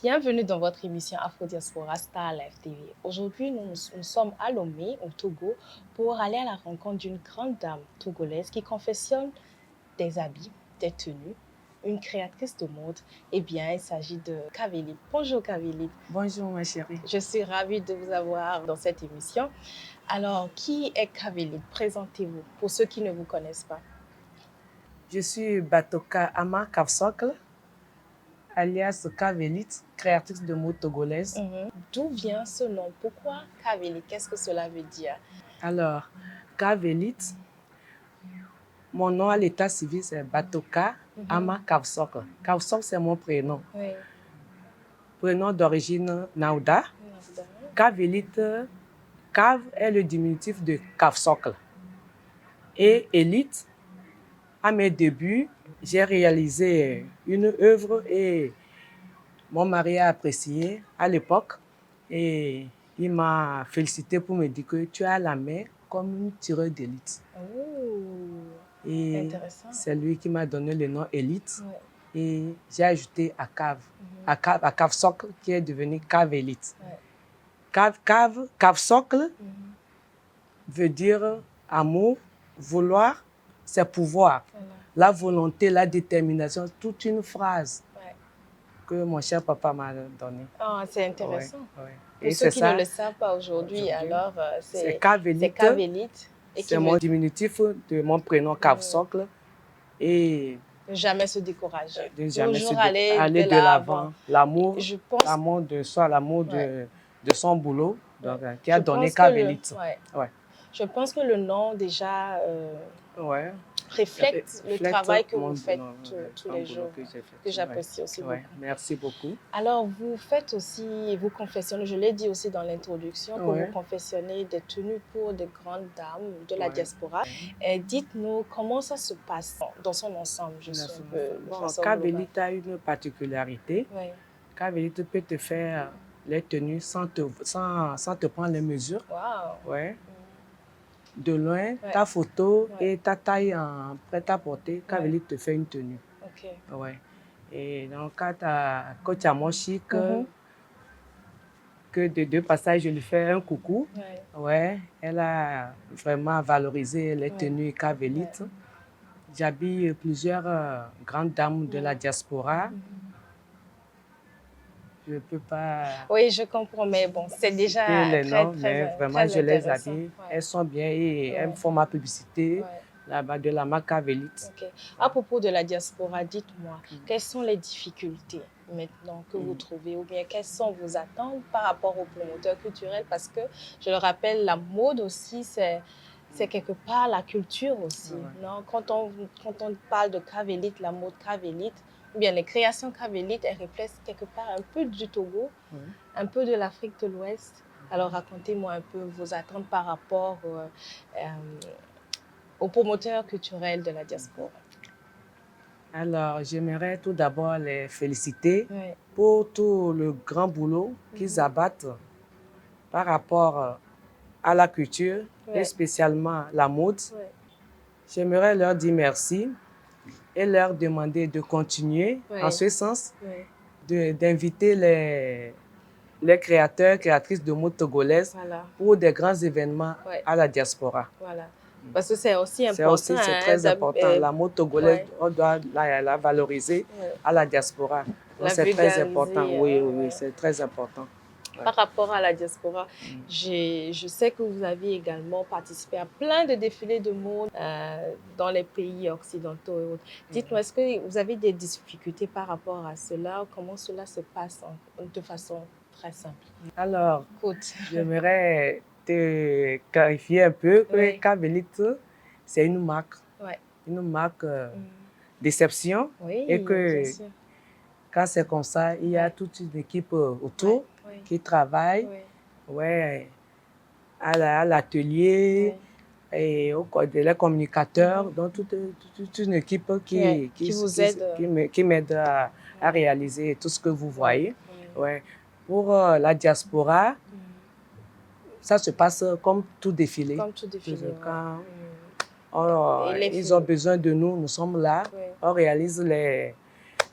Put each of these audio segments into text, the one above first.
Bienvenue dans votre émission Afro Diaspora Star Live TV. Aujourd'hui, nous sommes à Lomé, au Togo, pour aller à la rencontre d'une grande dame togolaise qui confectionne des habits, des tenues, une créatrice de mode. Eh bien, il s'agit de Kavelit. Bonjour Kavelit. Bonjour ma chérie. Je suis ravie de vous avoir dans cette émission. Alors, qui est Kavelit? Présentez-vous pour ceux qui ne vous connaissent pas. Je suis Batoka Ama Kavsokl, alias Kavelit, créatrice de mode togolaise. D'où vient ce nom? Pourquoi Kavelit? Qu'est-ce que cela veut dire? Alors, Kavelit, mon nom à l'état civil, c'est Batoka Ama Kavsokl. Kavsokl, c'est mon prénom. Oui. Prénom d'origine Naouda. Kavelit, Kav est le diminutif de Kavsokl. Et élite, à mes débuts, j'ai réalisé une œuvre et mon mari a apprécié à l'époque et il m'a félicité pour me dire que tu as la main comme une tireuse d'élite. Oh, Et intéressant. c'est lui qui m'a donné le nom élite. Ouais. Et j'ai ajouté à Cave, à Cave Socle qui est devenu Cave élite. Ouais. Cave Socle veut dire amour, vouloir, c'est pouvoir. Voilà. La volonté, la détermination, toute une phrase que mon cher papa m'a donnée. Oh, c'est intéressant. Ouais. Pour ceux qui ne le savent pas aujourd'hui, alors c'est Kavelit. C'est mon diminutif de mon prénom Kavsokl. Et jamais se décourager. Jamais toujours aller de l'avant. L'amour de soi, l'amour de son boulot, donc, qui a donné Kavelit. Je pense que le nom déjà reflète le travail que vous faites tous les jours, que j'apprécie aussi beaucoup. Merci beaucoup. Alors, vous faites aussi, vous confectionnez, je l'ai dit aussi dans l'introduction, que vous confectionnez des tenues pour des grandes dames de la diaspora. Dites-nous comment ça se passe dans son ensemble, juste un peu. Kavelit a une particularité. Kavelit peut te faire les tenues sans te prendre les mesures. Wow. Ouais. De loin, ta photo et ta taille en prêt-à-porter, Kavelit te fait une tenue. Ouais. Et donc, quand tu as Coach Amon Chic, que de deux passages, je lui fais un coucou. Ouais. Elle a vraiment valorisé les tenues Kavelit. J'habille plusieurs grandes dames de la diaspora. Je ne peux pas... Oui, je comprends, mais bon, c'est déjà très vraiment, je les habille. Elles sont bien et elles font ma publicité là-bas de la marque Kavelit. À propos de la diaspora, dites-moi, quelles sont les difficultés maintenant que vous trouvez ou bien quelles sont vos attentes par rapport aux promoteurs culturels? Parce que, je le rappelle, la mode aussi, c'est quelque part la culture aussi. Non? Quand on parle de Kavelit, la mode Kavelit, ou bien les créations Kavelit, elles reflètent quelque part un peu du Togo, un peu de l'Afrique de l'Ouest. Alors, racontez-moi un peu vos attentes par rapport aux promoteurs culturels de la diaspora. Alors, j'aimerais tout d'abord les féliciter pour tout le grand boulot qu'ils abattent par rapport à la culture, et spécialement la mode. J'aimerais leur dire merci et leur demander de continuer en ce sens, d'inviter les créateurs, créatrices de mode togolaises pour des grands événements à la diaspora. Parce que c'est aussi important. C'est très important. La mode togolaise, on doit la valoriser à la diaspora. C'est très important. Oui, c'est très important. Par rapport à la diaspora, je sais que vous avez également participé à plein de défilés de mode dans les pays occidentaux et autres. Dites-moi, est-ce que vous avez des difficultés par rapport à cela? Comment cela se passe de façon très simple? Alors, j'aimerais te clarifier un peu que Kavelit, c'est une marque d'exception et que quand c'est comme ça, il y a toute une équipe autour qui travaille à l'atelier et les communicateurs, donc toute une équipe qui m'aide à réaliser tout ce que vous voyez. Pour la diaspora, ça se passe comme tout défilé. Comme tout défilé, Quand ils ont besoin de nous, nous sommes là. On réalise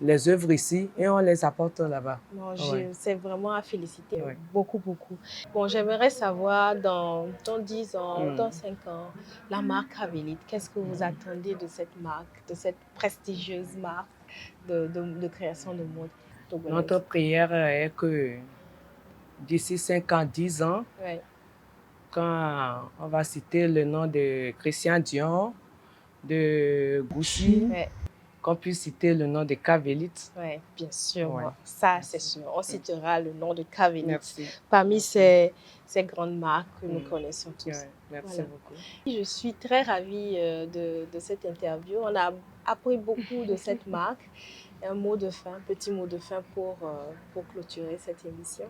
les œuvres ici et on les apporte là-bas. Bon, Ouais. c'est vraiment à féliciter, Ouais. beaucoup, beaucoup. Bon, j'aimerais savoir, dans 10 ans, dans 5 ans, la marque Kavelit, qu'est-ce que vous attendez de cette marque, de cette prestigieuse marque de création de mode togolaise? Notre prière est que d'ici 5 ans, 10 ans, Ouais. quand on va citer le nom de Christian Dior, de Goussi, Ouais. qu'on puisse citer le nom de Kavelit. Oui, bien sûr. Ouais. Ça, c'est sûr. On citera le nom de Kavelit Merci. parmi ces grandes marques que nous connaissons tous. Ouais, merci Voilà. beaucoup. Je suis très ravie de cette interview. On a appris beaucoup de cette marque. Un mot de fin, petit mot de fin pour clôturer cette émission.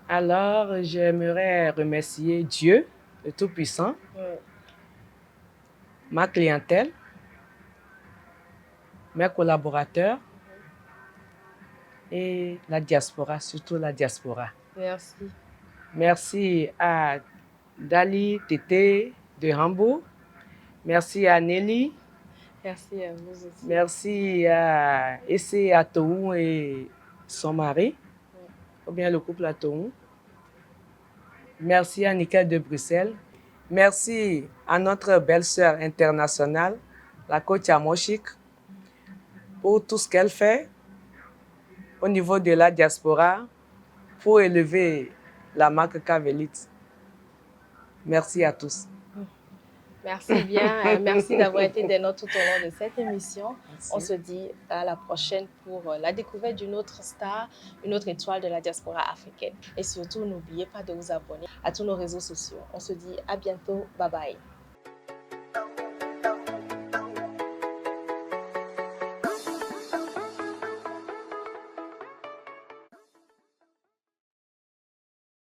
Alors, j'aimerais remercier Dieu, le Tout-Puissant, Ouais. ma clientèle, mes collaborateurs et la diaspora, surtout la diaspora. Merci. Merci à Dali Tété de Hambourg. Merci à Nelly. Merci à vous aussi. Merci à Essé Atoou et son mari, ou bien le couple Atoou. Merci à Nickel de Bruxelles. Merci à notre belle-sœur internationale, la coach Amoshik, pour tout ce qu'elle fait au niveau de la diaspora pour élever la marque Kavelit. Merci à tous. Merci bien. Merci d'avoir été des nôtres tout au long de cette émission. Merci. On se dit à la prochaine pour la découverte d'une autre star, une autre étoile de la diaspora africaine. Et surtout, n'oubliez pas de vous abonner à tous nos réseaux sociaux. On se dit à bientôt. Bye bye.